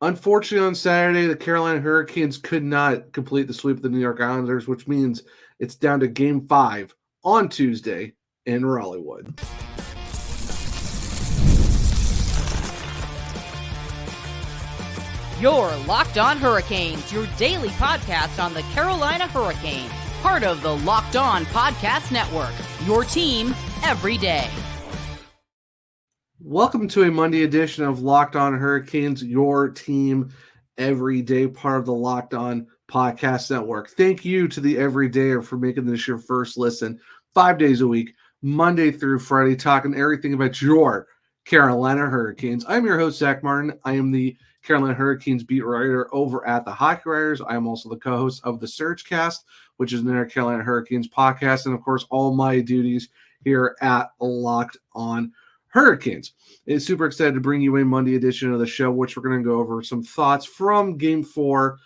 Unfortunately, on Saturday, the Carolina Hurricanes could not complete the sweep of the New York Islanders, which means it's down to Game 5 on Tuesday in Raleigh. You're Locked On Hurricanes, your daily podcast on the Carolina Hurricanes, part of the Locked On Podcast Network, your team every day. Welcome to a Monday edition of Locked On Hurricanes, your team every day, part of the Locked On Podcast Network. Thank you to the Everydayer for making this your first listen 5 days a week, Monday through Friday, talking everything about your Carolina Hurricanes. I'm your host, Zach Martin. I am the Carolina Hurricanes beat writer over at the Hockey Writers. I am also the co-host of the Surgecast, which is another Carolina Hurricanes podcast, and of course, all my duties here at Locked On Hurricanes. It's super excited to bring you a Monday edition of the show, which we're going to go over some thoughts from Game 4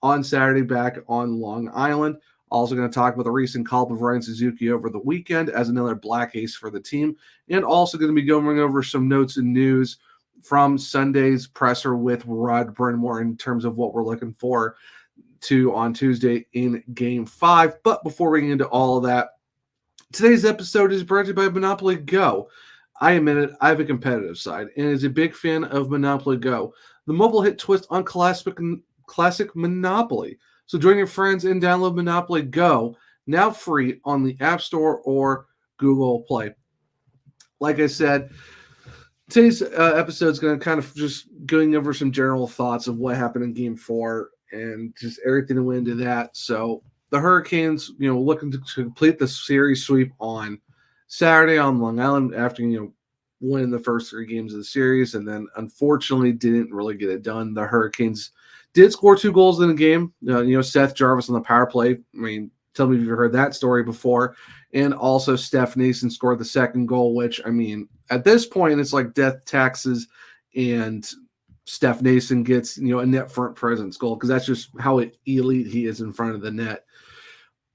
on Saturday back on Long Island. Also going to talk about the recent call of Ryan Suzuki over the weekend as another black ace for the team, and also going to be going over some notes and news from Sunday's presser with Rod Brind'Amour in terms of what we're looking for to on Tuesday in Game 5. But before we get into all of that, today's episode is brought to you by Monopoly Go. I admit it, I have a competitive side, and is a big fan of Monopoly Go, the mobile hit twist on classic Monopoly. So join your friends and download Monopoly Go, now free on the App Store or Google Play. Like I said, today's episode is going to kind of just going over some general thoughts of what happened in Game 4 and just everything that went into that. So the Hurricanes, looking to complete the series sweep on Saturday on Long Island after, winning the first 3 games of the series, and then unfortunately didn't really get it done. The Hurricanes did score 2 goals in the game. Seth, Jarvis on the power play. I mean, tell me if you've heard that story before. And also Steph Noesen scored the second goal, which, I mean, at this point, it's like death taxes, and Steph Noesen gets, a net front presence goal, because that's just how elite he is in front of the net.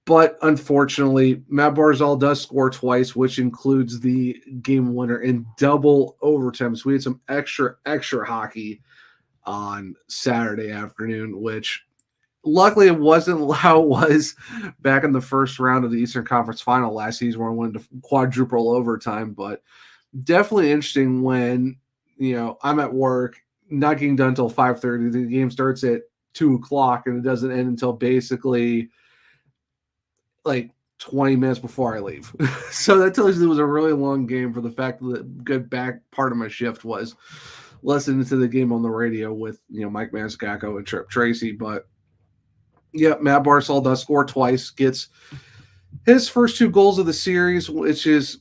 But unfortunately, Matt Barzal does score twice, which includes the game winner in double overtime. So we had some extra hockey on Saturday afternoon, which luckily it wasn't how it was back in the first round of the Eastern Conference Final last season, where I wanted to quadruple overtime. But definitely interesting when, I'm at work, not getting done until 5:30. The game starts at 2 o'clock, and it doesn't end until basically like 20 minutes before I leave. So that tells you it was a really long game, for the fact that the good back part of my shift was listening to the game on the radio with, Mike Mazzagacco and Trip Tracy. But yeah, Matt Barzal does score twice, gets his first 2 goals of the series, which is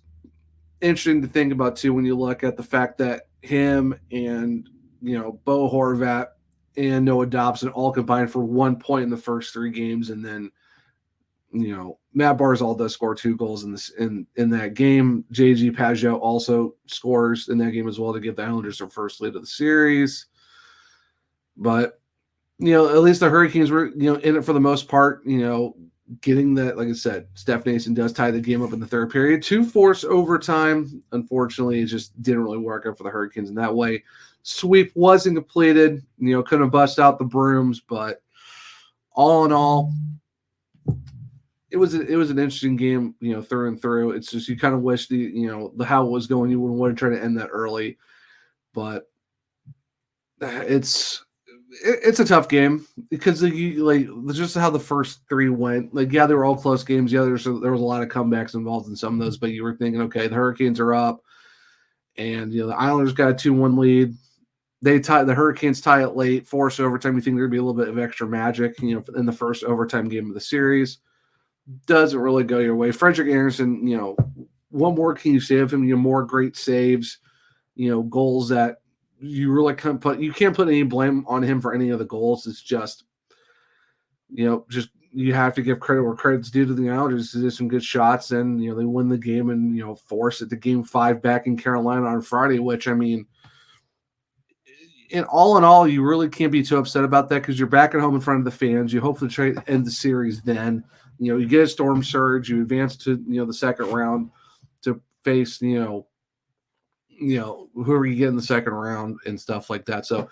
interesting to think about too, when you look at the fact that him and, Bo Horvat and Noah Dobson all combined for 1 point in the first 3 games. And then, Matt Barzal does score 2 goals in that game. JG Pageau also scores in that game as well to give the Islanders their first lead of the series. But, at least the Hurricanes were, in it for the most part, getting that. Like I said, Steph Noesen does tie the game up in the third period to force overtime. Unfortunately, it just didn't really work out for the Hurricanes in that way. Sweep wasn't completed. Couldn't bust out the brooms, but all in all, it was an interesting game, through and through. It's just, you kind of wish the how it was going, you wouldn't want to try to end that early, but it's a tough game, because just how the first 3 went. Like, yeah, they were all close games. Yeah, there was a lot of comebacks involved in some of those, but you were thinking, okay, the Hurricanes are up, and the Islanders got a 2-1 lead. The Hurricanes tie it late, force overtime. You think there'd be a little bit of extra magic, in the first overtime game of the series. Doesn't really go your way. Frederik Andersen, what more can you say of him? More great saves, goals that you really can't put any blame on him for any of the goals. It's just, just you have to give credit where credit's due to the Islanders. They did some good shots, and they win the game and force it to Game 5 back in Carolina on Friday. Which, I mean, in all, you really can't be too upset about that, because you're back at home in front of the fans. You hopefully try to end the series then. You get a storm surge, you advance to the second round to face whoever you get in the second round and stuff like that. So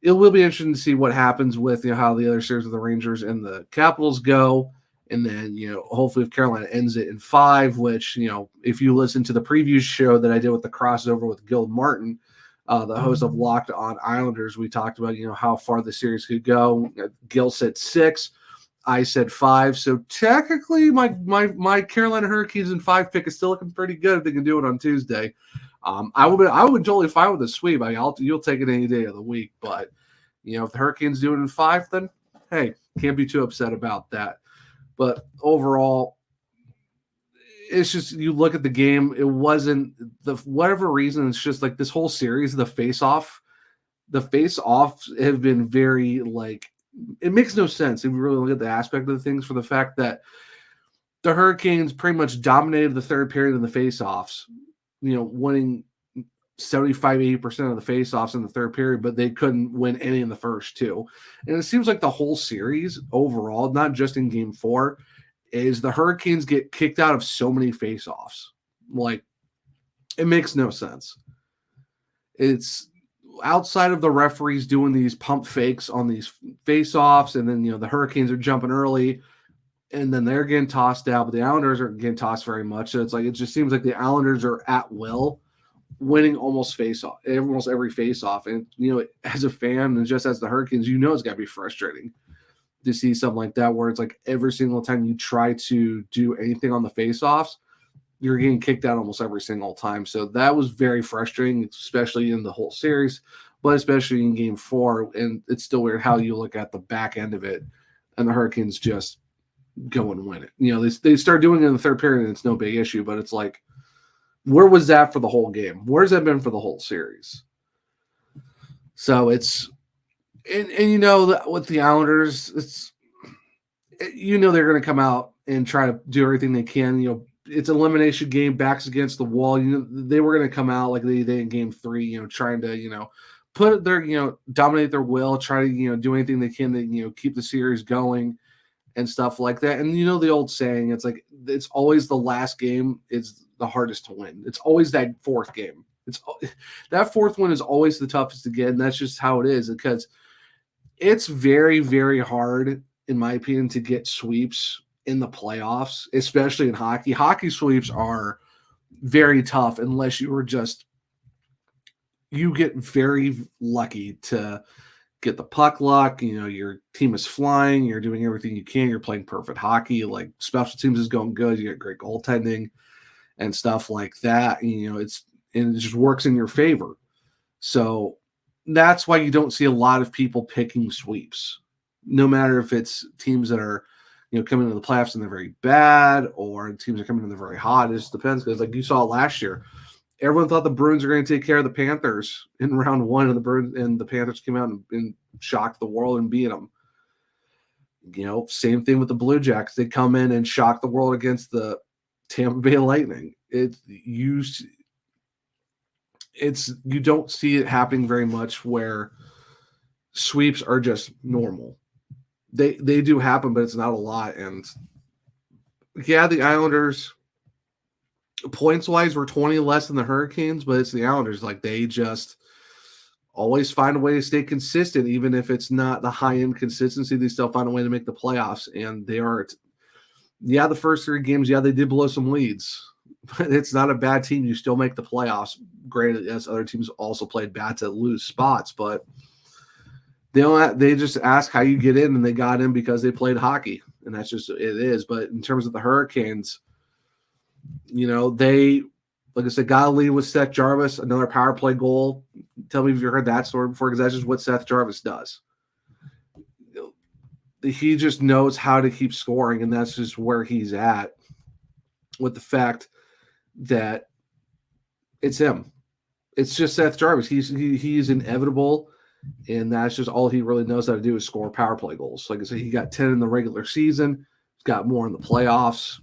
it will be interesting to see what happens with how the other series with the Rangers and the Capitals go. And then, hopefully if Carolina ends it in 5, which, if you listen to the preview show that I did with the crossover with Gil Martin, the host of Locked On Islanders, we talked about, how far the series could go. Gil said 6. I said 5. So technically my Carolina Hurricanes in 5 pick is still looking pretty good if they can do it on Tuesday. I would totally fine with a sweep. You'll take it any day of the week. But, if the Hurricanes do it in 5, then, hey, can't be too upset about that. But overall, it's just, you look at the game, it wasn't, whatever reason, it's just like this whole series, the face-offs have been very, it makes no sense if you really look at the aspect of the things, for the fact that the Hurricanes pretty much dominated the third period in the face-offs, winning 75-80% of the face-offs in the third period, but they couldn't win any in the first 2. And it seems like the whole series overall, not just in game 4, is the Hurricanes get kicked out of so many face-offs. It makes no sense. It's outside of the referees doing these pump fakes on these face-offs, and then, the Hurricanes are jumping early, and then they're getting tossed out, but the Islanders aren't getting tossed very much. So it's it just seems like the Islanders are at will, winning almost every face-off. And, as a fan and just as the Hurricanes, it's got to be frustrating to see something like that, where it's every single time you try to do anything on the face-offs, you're getting kicked out almost every single time. So that was very frustrating, especially in the whole series, but especially in game 4. And it's still weird how you look at the back end of it and the Hurricanes just go and win it. They start doing it in the third period and it's no big issue, but it's where was that for the whole game? Where's that been for the whole series? So it's, and that with the Islanders, they're going to come out and try to do everything they can. It's an elimination game, backs against the wall. They were going to come out like they did in game 3, trying to, put their, dominate their will, try to, do anything they can to, keep the series going and stuff like that. And the old saying, it's always the last game is the hardest to win. It's always that 4th game. That 4th one is always the toughest to get, and that's just how it is, because it's very, very hard, in my opinion, to get sweeps in the playoffs, especially in hockey. Hockey sweeps are very tough unless you get very lucky to get the puck luck. Your team is flying, you're doing everything you can, you're playing perfect hockey, special teams is going good, you get great goaltending and stuff like that. It just works in your favor. So that's why you don't see a lot of people picking sweeps, no matter if it's teams that are, coming into the playoffs and they're very bad, or teams are coming in, they're very hot. It just depends, because you saw last year, everyone thought the Bruins were going to take care of the Panthers in round 1, and the Panthers came out and shocked the world and beat them. Same thing with the Blue Jackets. They come in and shock the world against the Tampa Bay Lightning. You don't see it happening very much, where sweeps are just normal. They do happen, but it's not a lot. And yeah, the Islanders, points wise, were 20 less than the Hurricanes, but it's the Islanders. They just always find a way to stay consistent, even if it's not the high end consistency. They still find a way to make the playoffs, and they are. Yeah, the first 3 games, they did blow some leads, but it's not a bad team. You still make the playoffs. Granted, yes, other teams also played bad to lose spots, but they just ask how you get in, and they got in because they played hockey, and that's just it is. But in terms of the Hurricanes, they, like I said, got to lead with Seth Jarvis, another power play goal. Tell me if you heard that story before, because that's just what Seth Jarvis does. He just knows how to keep scoring, and that's just where he's at, with the fact that it's him. It's just Seth Jarvis. He's inevitable, and that's just all he really knows how to do is score power play goals. Like I said, he got 10 in the regular season. He's got more in the playoffs.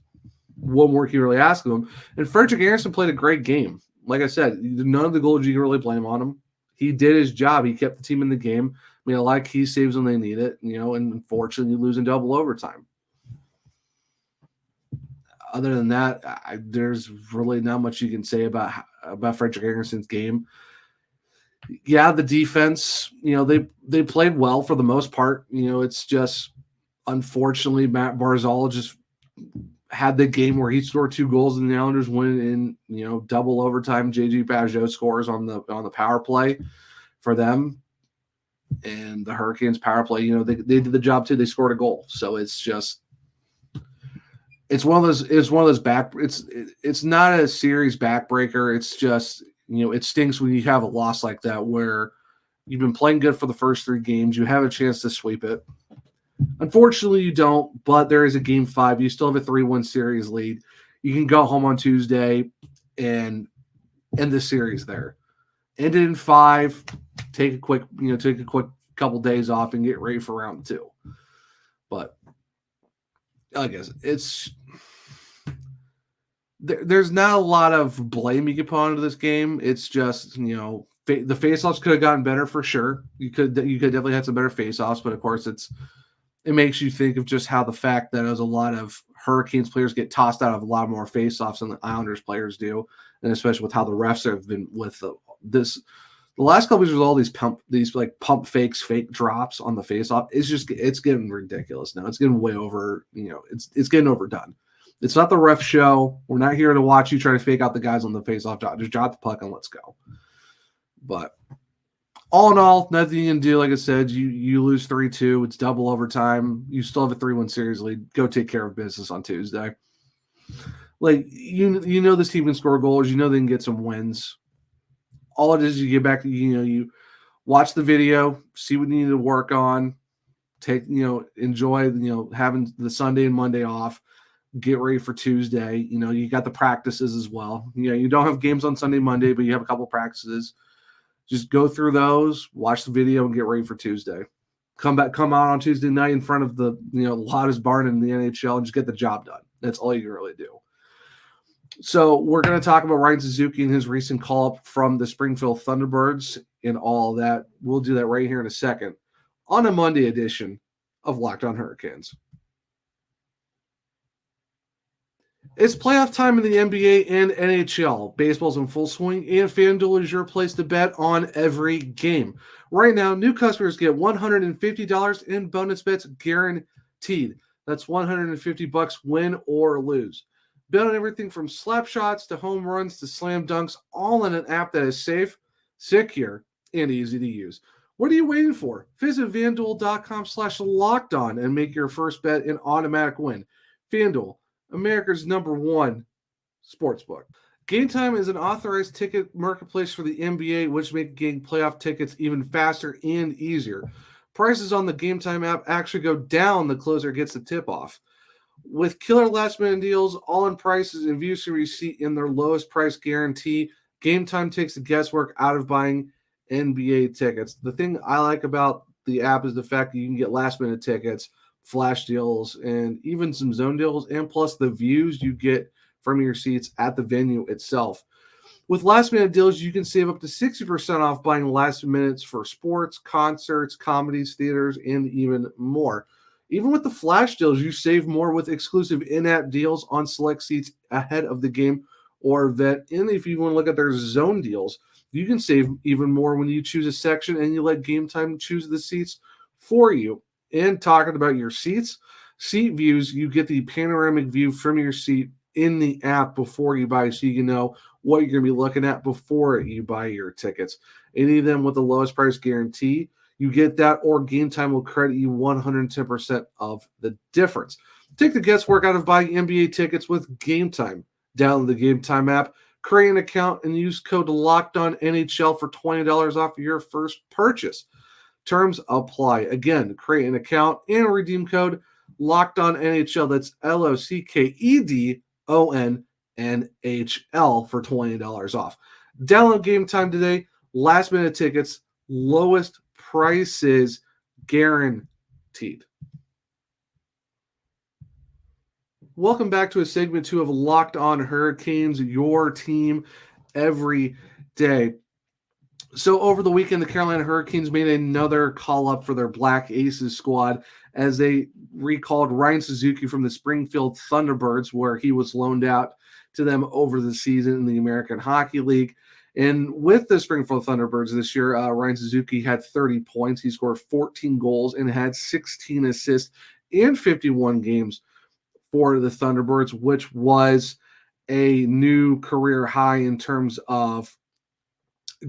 What more can you really ask of him? And Frederik Andersen played a great game. Like I said, none of the goals you can really blame on him. He did his job. He kept the team in the game. A lot of key saves when they need it, and unfortunately you lose in double overtime. Other than that, there's really not much you can say about Frederik Andersen's game. Yeah, the defense, they played well for the most part. It's just unfortunately Matt Barzal just had the game where he scored 2 goals and the Islanders win in double overtime. JG Pajot scores on the power play for them, and the Hurricanes power play. They did the job too. They scored a goal, so it's one of those back. It's not a series backbreaker. It's just it stinks when you have a loss like that where you've been playing good for the first 3 games. You have a chance to sweep it. Unfortunately, you don't, but there is a game 5. You still have a 3-1 series lead. You can go home on Tuesday and end the series there. End it in 5. Take a quick couple days off and get ready for round 2. But I guess there's not a lot of blame you can put onto this game. It's just the faceoffs could have gotten better for sure. You could definitely had some better faceoffs, but of course it makes you think of just how the fact that as a lot of Hurricanes players get tossed out of a lot more faceoffs than the Islanders players do, and especially with how the refs have been with the last couple of years with all these pump fakes, fake drops on the faceoff. It's getting ridiculous now. It's getting way over. It's getting overdone. It's not the ref show. We're not here to watch you try to fake out the guys on the faceoff drop. Just drop the puck and let's go. But all in all, nothing you can do. Like I said, you lose 3-2. It's double overtime. You still have a 3-1 series lead. Go take care of business on Tuesday. This team can score goals. They can get some wins. All it is, you get back, you watch the video, see what you need to work on, enjoy, having the Sunday and Monday off, get ready for Tuesday. You got the practices as well. You don't have games on Sunday, Monday, but you have a couple practices. Just go through those, watch the video, and get ready for Tuesday. Come out on Tuesday night in front of the loudest barn in the NHL and just get the job done. That's all you can really do. So we're going to talk about Ryan Suzuki and his recent call-up from the Springfield Thunderbirds and all that. We'll do that right here in a second on a Monday edition of Locked On Hurricanes. It's playoff time in the NBA and NHL. Baseball's in full swing, and FanDuel is your place to bet on every game. Right now, new customers get $150 in bonus bets guaranteed. That's $150 win or lose. Bet on everything from slap shots to home runs to slam dunks, all in an app that is safe, secure, and easy to use. What are you waiting for? Visit FanDuel.com/lockedon and make your first bet an automatic win. FanDuel, America's #1 sportsbook. Game Time is an authorized ticket marketplace for the NBA, which makes getting playoff tickets even faster and easier. Prices on the Game Time app actually go down the closer gets the tip off. With killer last-minute deals, all-in prices, and views to receipt in their lowest price guarantee, Game Time takes the guesswork out of buying NBA tickets. The thing I like about the app is the fact that you can get last-minute tickets, flash deals, and even some zone deals, and plus the views you get from your seats at the venue itself. With last-minute deals, you can save up to 60% off buying last minutes for sports, concerts, comedies, theaters, and even more. Even with the flash deals, you save more with exclusive in-app deals on select seats ahead of the game or event. And if you want to look at their zone deals, you can save even more when you choose a section and you let Game Time choose the seats for you. And talking about your seat views, you get the panoramic view from your seat in the app before you buy, so you can know what you're going to be looking at before you buy your tickets. Any of them with the lowest price guarantee, you get that, or Game Time will credit you 110% of the difference. Take the guesswork out of buying NBA tickets with Game Time. Download the Game Time app, create an account, and use code LOCKEDONNHL for $20 off your first purchase. Terms apply. Again, create an account and redeem code LOCKEDONNHL. That's LOCKEDONNHL for $20 off. Download Game Time today. Last minute tickets, lowest prices guaranteed. Welcome back to a segment 2 of Locked On Hurricanes, your team every day. So over the weekend, the Carolina Hurricanes made another call-up for their Black Aces squad as they recalled Ryan Suzuki from the Springfield Thunderbirds, where he was loaned out to them over the season in the American Hockey League. And with the Springfield Thunderbirds this year, Ryan Suzuki had 30 points. He scored 14 goals and had 16 assists in 51 games for the Thunderbirds, which was a new career high in terms of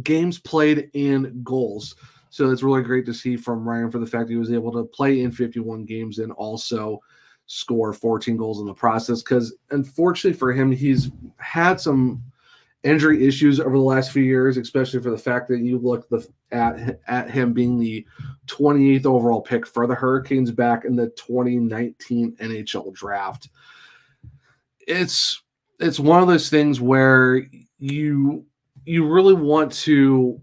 games played in goals. So it's really great to see from Ryan for the fact that he was able to play in 51 games and also score 14 goals in the process. Because unfortunately for him, he's had some injury issues over the last few years, especially for the fact that you look at him being the 28th overall pick for the Hurricanes back in the 2019 NHL draft. It's one of those things where you really want to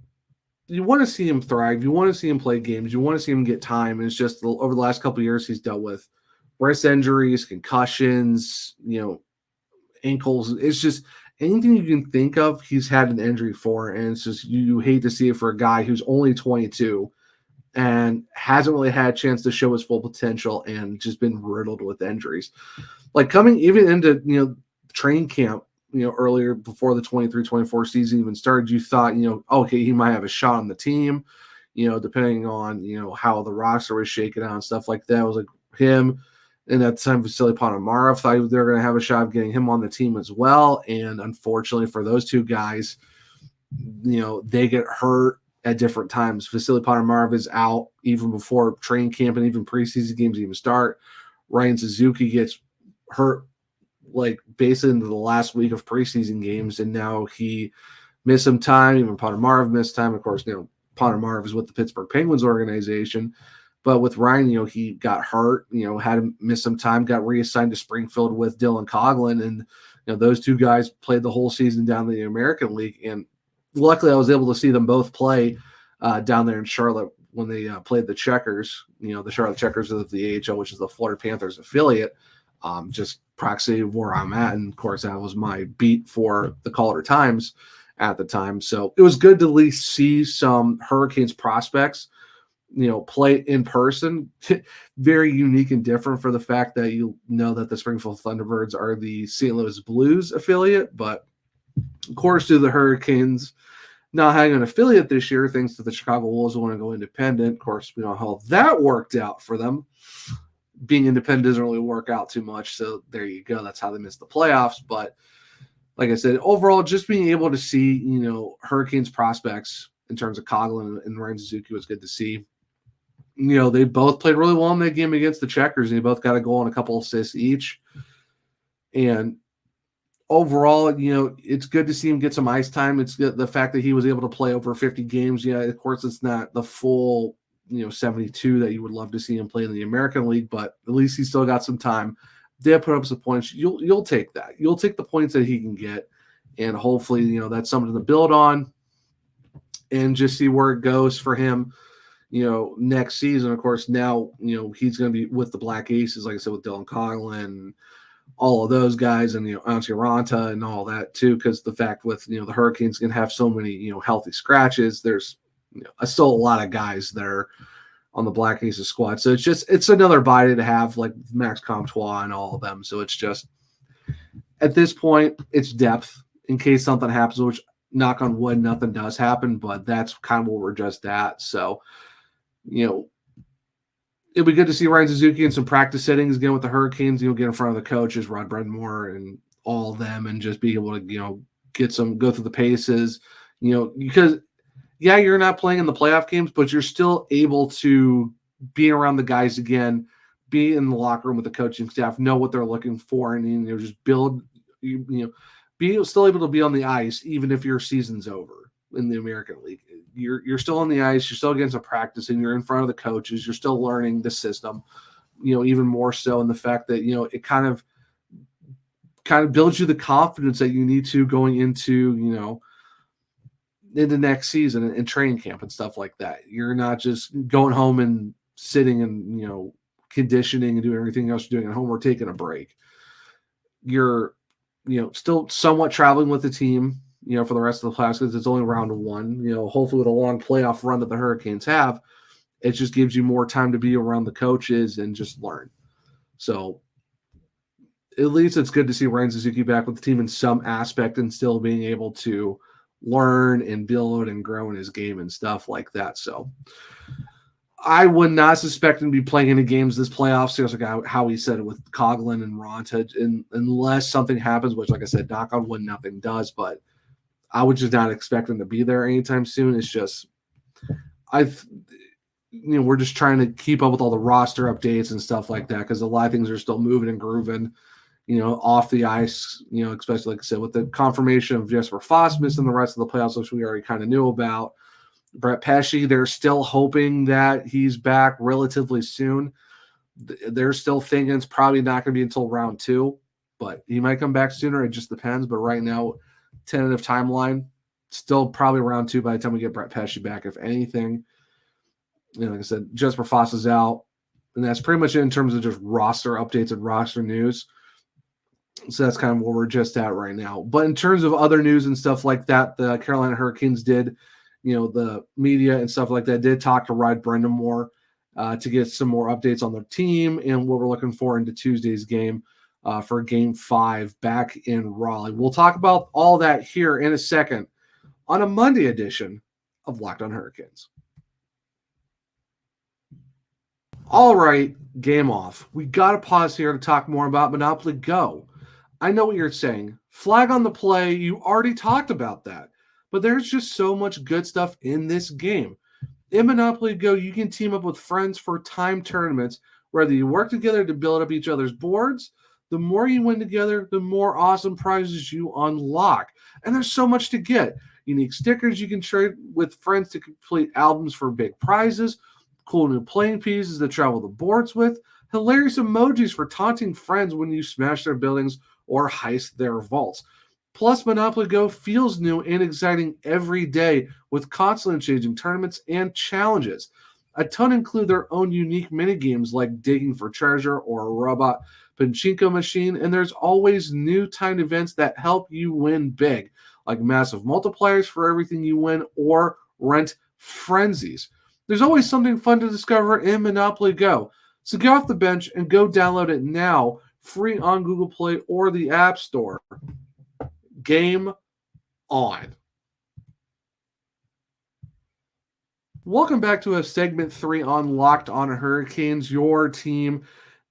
see him thrive. You want to see him play games. You want to see him get time. And it's just over the last couple of years, he's dealt with wrist injuries, concussions, ankles. It's just anything you can think of, he's had an injury for. And it's just, you hate to see it for a guy who's only 22 and hasn't really had a chance to show his full potential and just been riddled with injuries. Like coming even into, training camp, earlier before the 23-24 season even started, you thought, okay, he might have a shot on the team, depending on, how the roster was shaken out and stuff like that. It was like him and at the time Vasily Ponomarev thought they were going to have a shot of getting him on the team as well. And unfortunately for those two guys, they get hurt at different times. Vasily Ponomarev is out even before training camp and even preseason games even start. Ryan Suzuki gets hurt like basically into the last week of preseason games, and now he missed some time. Even Ponomarev missed time. Of course, Ponomarev is with the Pittsburgh Penguins organization, but with Ryan, he got hurt, had to miss some time, got reassigned to Springfield with Dylan Coughlin, and those two guys played the whole season down in the American League, and luckily I was able to see them both play down there in Charlotte when they played the Checkers, the Charlotte Checkers of the AHL, which is the Florida Panthers affiliate. Just proxy of where I'm at. And of course, that was my beat for the Caller Times at the time. So it was good to at least see some Hurricanes prospects, play in person. Very unique and different for the fact that that the Springfield Thunderbirds are the St. Louis Blues affiliate. But of course, to the Hurricanes not having an affiliate this year, thanks to the Chicago Wolves want to go independent. Of course, we know how that worked out for them. Being independent doesn't really work out too much. So there you go. That's how they missed the playoffs. But like I said, overall, just being able to see, Hurricanes prospects in terms of Coughlin and Ryan Suzuki was good to see. They both played really well in that game against the Checkers. They both got a goal and a couple assists each. And overall, it's good to see him get some ice time. It's good, the fact that he was able to play over 50 games. Yeah, of course, it's not the full 72 that you would love to see him play in the American League, but at least he still got some time. Did put up some points. You'll take that. You'll take the points that he can get, and hopefully, that's something to build on, and just see where it goes for him. Next season, of course. Now, he's going to be with the Black Aces, like I said, with Dylan Coughlin, all of those guys, and Antti Raanta and all that too. Because the fact with the Hurricanes can have so many healthy scratches, there's still a lot of guys that are on the Black Aces squad. So it's another body to have, like Max Comtois and all of them. So it's just, at this point, it's depth in case something happens, which, knock on wood, nothing does happen, but that's kind of where we're just at. So, it'll be good to see Ryan Suzuki in some practice settings again with the Hurricanes, get in front of the coaches, Rod Brind'Amour and all of them, and just be able to, go through the paces, because yeah, you're not playing in the playoff games, but you're still able to be around the guys again, be in the locker room with the coaching staff, know what they're looking for, and just build, be still able to be on the ice even if your season's over in the American League. You're still on the ice, you're still getting some practice, and you're in front of the coaches, you're still learning the system, even more so in the fact that it kind of builds you the confidence that you need to going into into next season and training camp and stuff like that. You're not just going home and sitting and conditioning and doing everything else you're doing at home or taking a break. You're still somewhat traveling with the team for the rest of the playoffs, because it's only round one. Hopefully with a long playoff run that the Hurricanes have, it just gives you more time to be around the coaches and just learn. So at least it's good to see Ryan Suzuki back with the team in some aspect and still being able to learn and build and grow in his game and stuff like that. So I would not suspect him to be playing any games this playoffs, just like how he said it with Coughlin and Ronta, unless something happens, which, like I said, knock on wood, nothing does. But I would just not expect him to be there anytime soon. It's just we're just trying to keep up with all the roster updates and stuff like that because a lot of things are still moving and grooving, off the ice, especially, like I said, with the confirmation of Jesper Foss missing the rest of the playoffs, which we already kind of knew about. Brett Pesce, they're still hoping that he's back relatively soon. They're still thinking it's probably not going to be until round 2, but he might come back sooner. It just depends. But right now, tentative timeline, still probably round 2 by the time we get Brett Pesce back, if anything. Like I said, Jesper Foss is out, and that's pretty much it in terms of just roster updates and roster news. So that's kind of where we're just at right now. But in terms of other news and stuff like that, the Carolina Hurricanes did, the media and stuff like that did talk to Rod Brind'Amour to get some more updates on their team and what we're looking for into Tuesday's game for Game 5 back in Raleigh. We'll talk about all that here in a second on a Monday edition of Locked On Hurricanes. All right, game off. We got to pause here to talk more about Monopoly Go. I know what you're saying. Flag on the play, you already talked about that. But there's just so much good stuff in this game. In Monopoly Go, you can team up with friends for time tournaments, whether you work together to build up each other's boards. The more you win together, the more awesome prizes you unlock. And there's so much to get. Unique stickers you can trade with friends to complete albums for big prizes, cool new playing pieces to travel the boards with, hilarious emojis for taunting friends when you smash their buildings or heist their vaults. Plus, Monopoly Go feels new and exciting every day with constantly changing tournaments and challenges. A ton include their own unique minigames like digging for treasure or a robot pachinko machine, and there's always new timed events that help you win big, like massive multipliers for everything you win or rent frenzies. There's always something fun to discover in Monopoly Go. So get off the bench and go download it now, free on Google Play or the App Store. Game on. Welcome back to segment 3 on Locked On Hurricanes, your team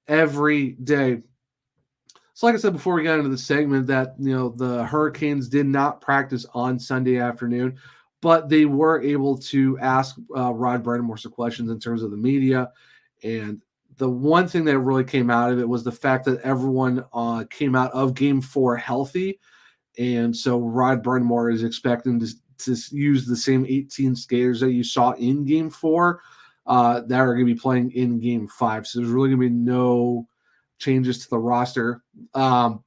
every day. So like I said before we got into the segment that, the Hurricanes did not practice on Sunday afternoon, but they were able to ask Rod Brind'Amour some questions in terms of the media. And the one thing that really came out of it was the fact that everyone came out of Game 4 healthy. And so Rod Brind'Amour is expecting to use the same 18 skaters that you saw in Game 4 that are going to be playing in Game 5. So there's really going to be no changes to the roster. You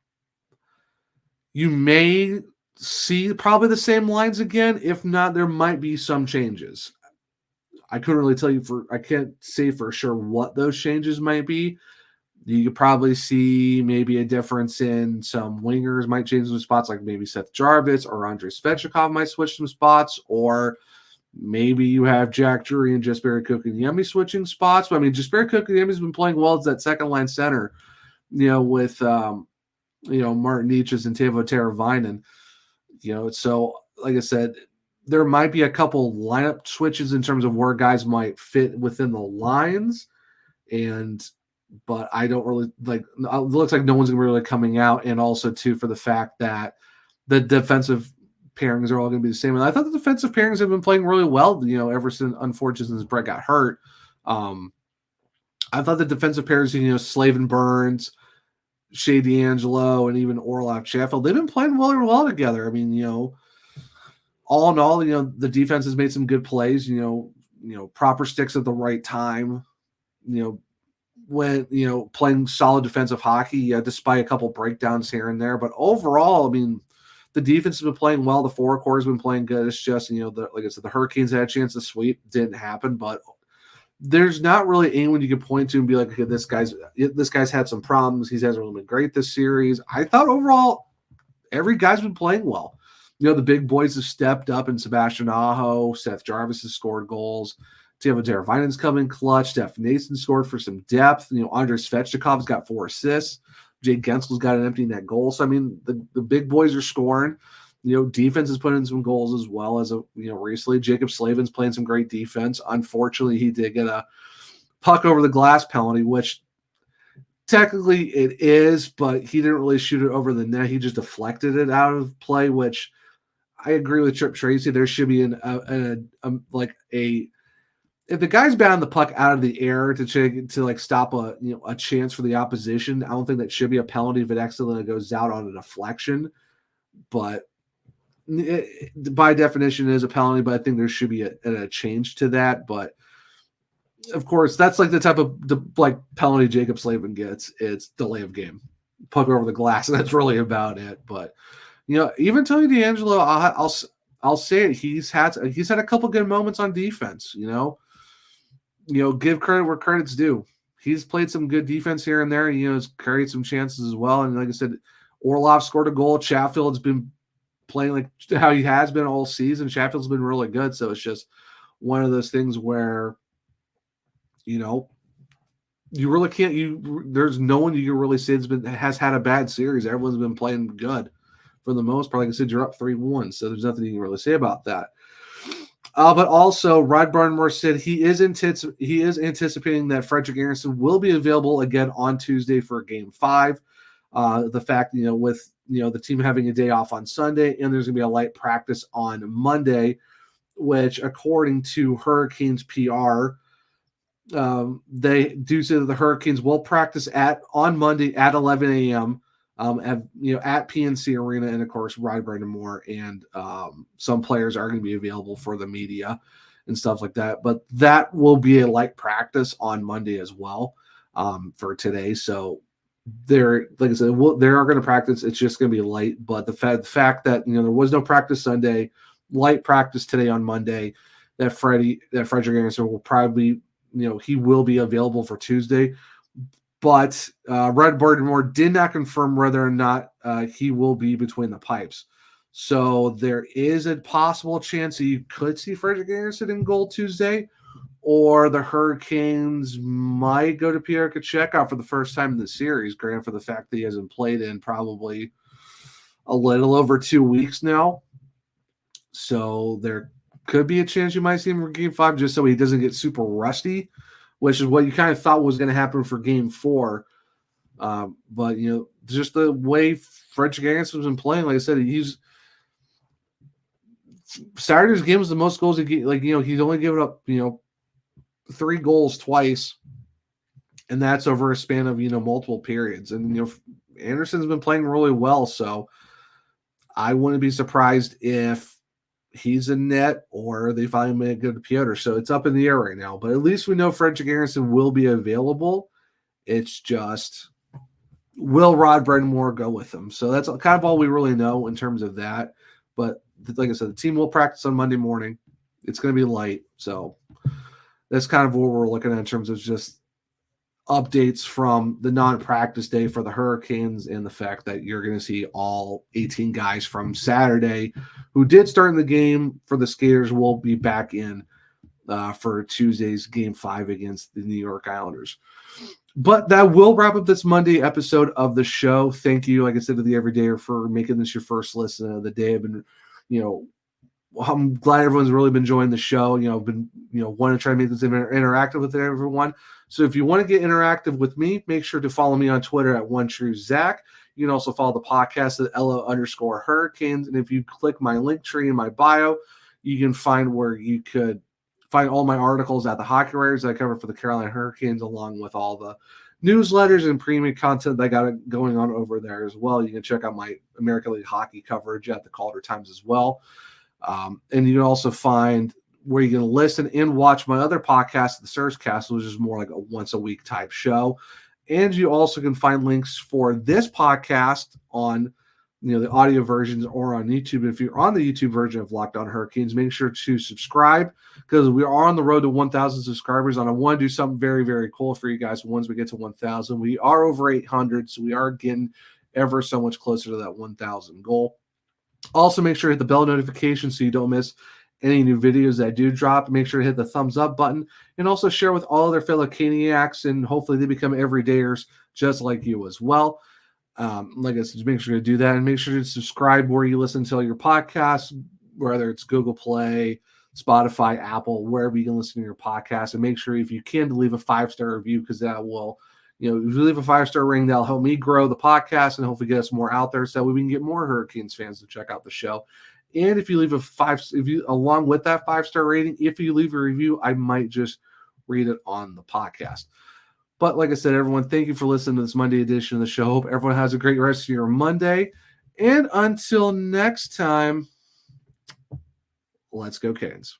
may see probably the same lines again. If not, there might be some changes. I couldn't really tell you I can't say for sure what those changes might be. You could probably see maybe a difference in some wingers might change some spots, like maybe Seth Jarvis or Andrei Svechnikov might switch some spots, or maybe you have Jack Drury and Jesperi Kotkaniemi switching spots. But I mean, Jesperi Kotkaniemi's been playing well as that second line center, with Martin Nietzsche's and Teuvo Teravainen. So like I said, there might be a couple lineup switches in terms of where guys might fit within the lines, but I don't really it looks like no one's really coming out. And also too, for the fact that the defensive pairings are all going to be the same. And I thought the defensive pairings have been playing really well, ever since, unfortunately, since Brett got hurt. I thought the defensive pairings, Slavin Burns, Shea D'Angelo, and even Orlov Sheffield, they've been playing well together. I mean, all in all, the defense has made some good plays, proper sticks at the right time, when, playing solid defensive hockey, despite a couple breakdowns here and there. But overall, I mean, the defense has been playing well. The forward core has been playing good. It's just, like I said, the Hurricanes had a chance to sweep. Didn't happen, but there's not really anyone you can point to and be like, okay, this guy's had some problems. He hasn't really been great this series. I thought overall, every guy's been playing well. The big boys have stepped up, and Sebastian Aho, Seth Jarvis has scored goals. Teuvo Teravainen's coming clutch. Steph Nason scored for some depth. Andrei Svechnikov's got 4 assists. Jay Gensel's got an empty net goal. So, I mean, the big boys are scoring. Defense is putting in some goals as well as recently. Jacob Slavin's playing some great defense. Unfortunately, he did get a puck over the glass penalty, which technically it is, but he didn't really shoot it over the net. He just deflected it out of play, which I agree with Trip Tracy. There should be if the guy's batting the puck out of the air to stop a chance for the opposition, I don't think that should be a penalty if it accidentally goes out on a deflection. But by definition, it is a penalty. But I think there should be a change to that. But of course, that's like the type of penalty Jacob Slavin gets. It's delay of game, puck over the glass, and that's really about it. But even Tony DeAngelo, I'll say it. He's had a couple good moments on defense. Give credit where credit's due. He's played some good defense here and there. Has carried some chances as well. And like I said, Orlov scored a goal. Chatfield's been playing like how he has been all season. Chatfield's been really good. So it's just one of those things where, you really can't. There's no one you can really say has had a bad series. Everyone's been playing good for the most part. Like I said, you're up 3-1, so there's nothing you can really say about that. But also, Rod Brind'Amour said he is anticipating that Frederik Andersen will be available again on Tuesday for Game 5. The fact, with the team having a day off on Sunday, and there's going to be a light practice on Monday, which, according to Hurricanes PR, they do say that the Hurricanes will practice on Monday at 11 a.m. At PNC Arena, and of course Rod Brind'Amour and some players are going to be available for the media and stuff like that. But that will be a light practice on Monday as well for today. So they're, like I said, they are going to practice. It's just going to be light. But the fact that there was no practice Sunday, light practice today on Monday, that Frederik Andersen will probably he will be available for Tuesday. But Rod Brind'Amour did not confirm whether or not he will be between the pipes. So there is a possible chance that you could see Frederik Andersen in goal Tuesday, or the Hurricanes might go to Pierre Kachek for the first time in the series, granted for the fact that he hasn't played in probably a little over 2 weeks now. So there could be a chance you might see him for Game 5 just so he doesn't get super rusty, which is what you kind of thought was going to happen for Game 4. But, just the way Frederik Andersen's been playing, like I said, Saturday's game was the most goals he's only given up, 3 goals twice, and that's over a span of, multiple periods. And, Andersen's been playing really well, so I wouldn't be surprised if he's in net or they finally may go to Piotr. So it's up in the air right now. But at least we know Frederik Andersen will be available. It's just, will Rod Brind'Amour go with him? So that's kind of all we really know in terms of that. But like I said, the team will practice on Monday morning. It's going to be light. So that's kind of what we're looking at in terms of just updates from the non-practice day for the Hurricanes, and the fact that you're going to see all 18 guys from Saturday who did start in the game for the Skaters will be back in for Tuesday's Game 5 against the New York Islanders. But that will wrap up this Monday episode of the show. Thank you, like I said, to the Everydayer for making this your first listen of the day. I've been, I'm glad everyone's really been enjoying the show. I've been, wanting to try to make this interactive with everyone. So if you want to get interactive with me, make sure to follow me on Twitter at OneTrueZach. You can also follow the podcast at @LO_Hurricanes. And if you click my link tree in my bio, you can find where you could find all my articles at the Hockey Writers that I cover for the Carolina Hurricanes, along with all the newsletters and premium content that I got going on over there as well. You can check out my American League Hockey coverage at the Calder Times as well. And you can also find where you can listen and watch my other podcast, The Surge Cast, which is more like a once a week type show. And you also can find links for this podcast on, the audio versions or on YouTube. If you're on the YouTube version of Locked On Hurricanes, make sure to subscribe, because we are on the road to 1,000 subscribers, and I want to do something very, very cool for you guys once we get to 1,000. We are over 800, so we are getting ever so much closer to that 1,000 goal. Also, make sure to hit the bell notification so you don't miss any new videos that I do drop. Make sure to hit the thumbs up button, and also share with all their fellow Caniacs, and hopefully they become everydayers just like you as well. Like I said, just make sure to do that, and make sure to subscribe where you listen to your podcasts, whether it's Google Play, Spotify, Apple, wherever you can listen to your podcast. And make sure, if you can, to leave a 5-star review, because that will, if you leave a 5-star rating, that'll help me grow the podcast and hopefully get us more out there, so we can get more Hurricanes fans to check out the show. And if you leave along with that 5-star rating, if you leave a review, I might just read it on the podcast. But like I said, everyone, thank you for listening to this Monday edition of the show. Hope everyone has a great rest of your Monday. And until next time, let's go Canes.